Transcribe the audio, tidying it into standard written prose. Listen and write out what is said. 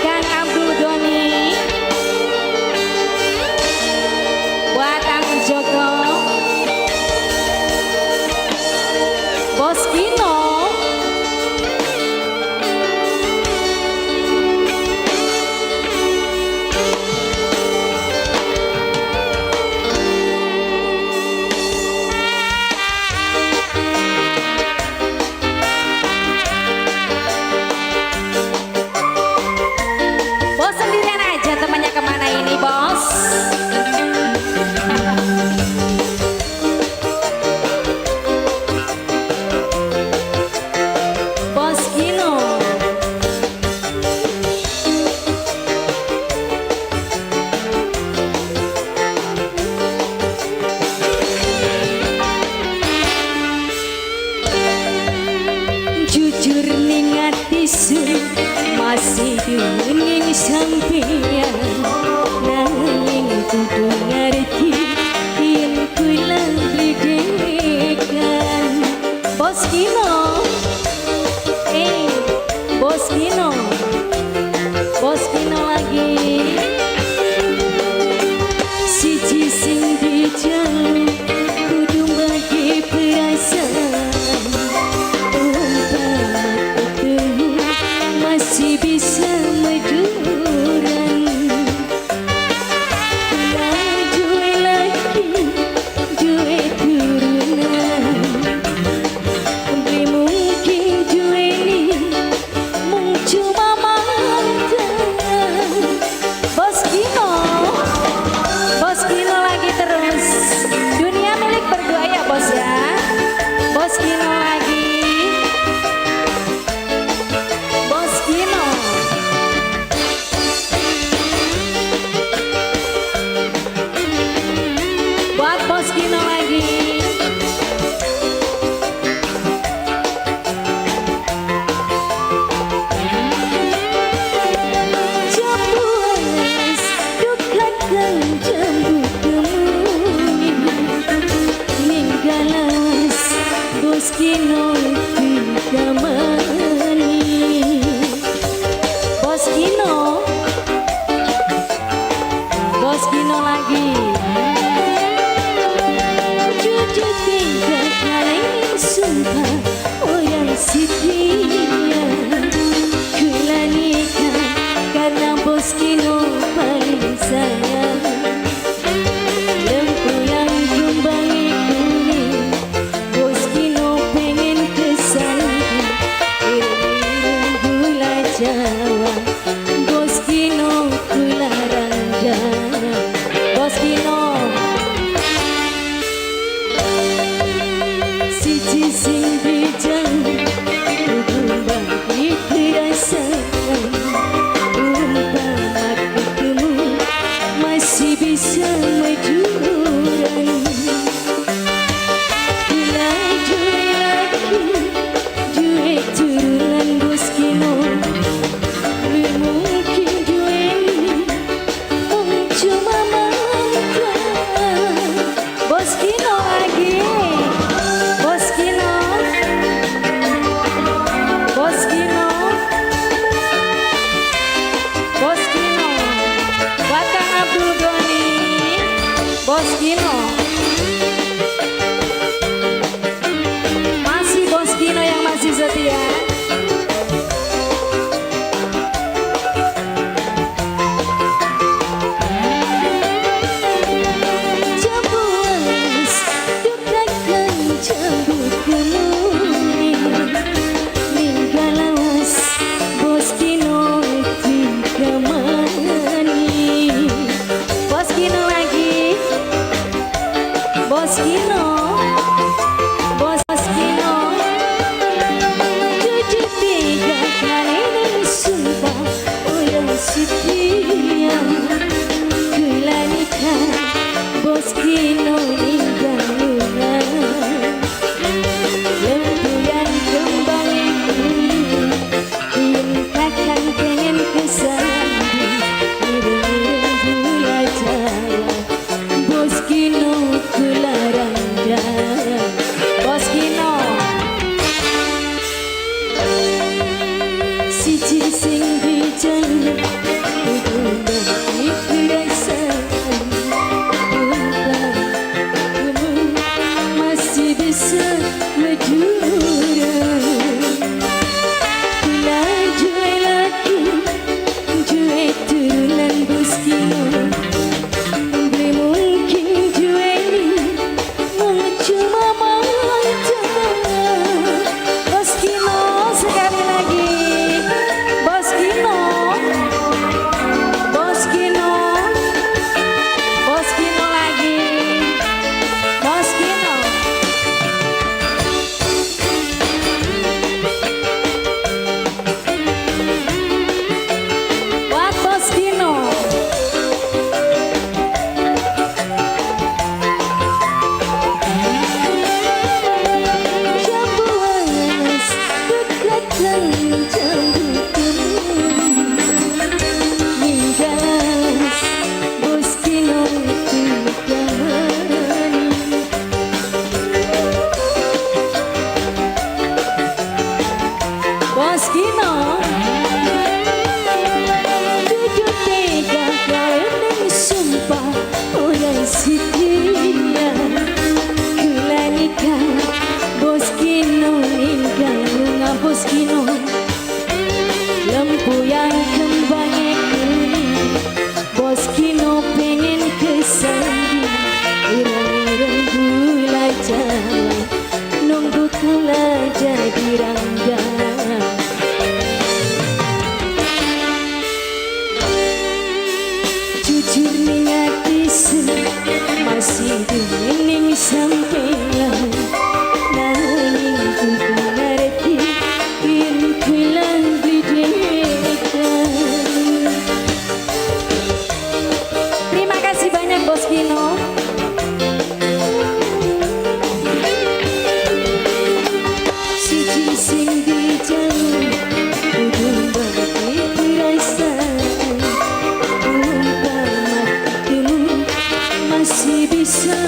Kang Abdul Doni, buat Kang Joko, Bos Kino, bos sendirian aja, temannya kemana ini bos? Bos Kino, jujur ning ati sun masih dingin sampeyan, nanging kudu ngerti yen kula bledekan. Bos Kino, Bos Kino, Bos Kino lagi. Siji sing dijauh kudu bagi perasaan, umpama ketemu masih bisa meduran. Nah, duwe lagi, duwe turunan, Mungkin duwe ni mung cuma mantan. Bos Kino, Bos Kino lagi terus. Dunia milik berdua ya bos ya. Bos Kino lagi. Bos Kino. Buat Bos Kino lagi. Jambuas dukakan jambu kemuni, ninggalas Bos Kino dikamani. Bos Kino, Bos Kino lagi. Jujur tinggal kalian sumpah orang setia, kula nikah karena Bos Kino paling sayang. Lempu yang kembali kuning, Bos Kino pengen kesana, ireng gula Jawa, Bos Kino gula Ranjana. Bos Kino, siji sing dijauh kudu bagi perasaan, umpama ketemu masih bisa meduran. Bila duwe lagi, duwe turunan Bos Kino, mungkin duwe ni mung cuma mantan. Bos Kino lagi. Bos Kino, Bos Kino, Bos Kino, buat Kang Abdul Doni, Bos Kino. Masih Bos Kino yang masih setia. Jambuas dukakan jambu kemuni, ninggalas Bos Kino dikamani. Bos Kino lagi. Lembu yang kembangnya kuning, Bos Kino pengen kesana. Irang-irang gula jalan, nunggu kala jadi rangga. Jujur ning ati masih dining sampeyan. Bos Kino, siji sing dijauh, udung bagi perasaan, umpama dulu masih bisa.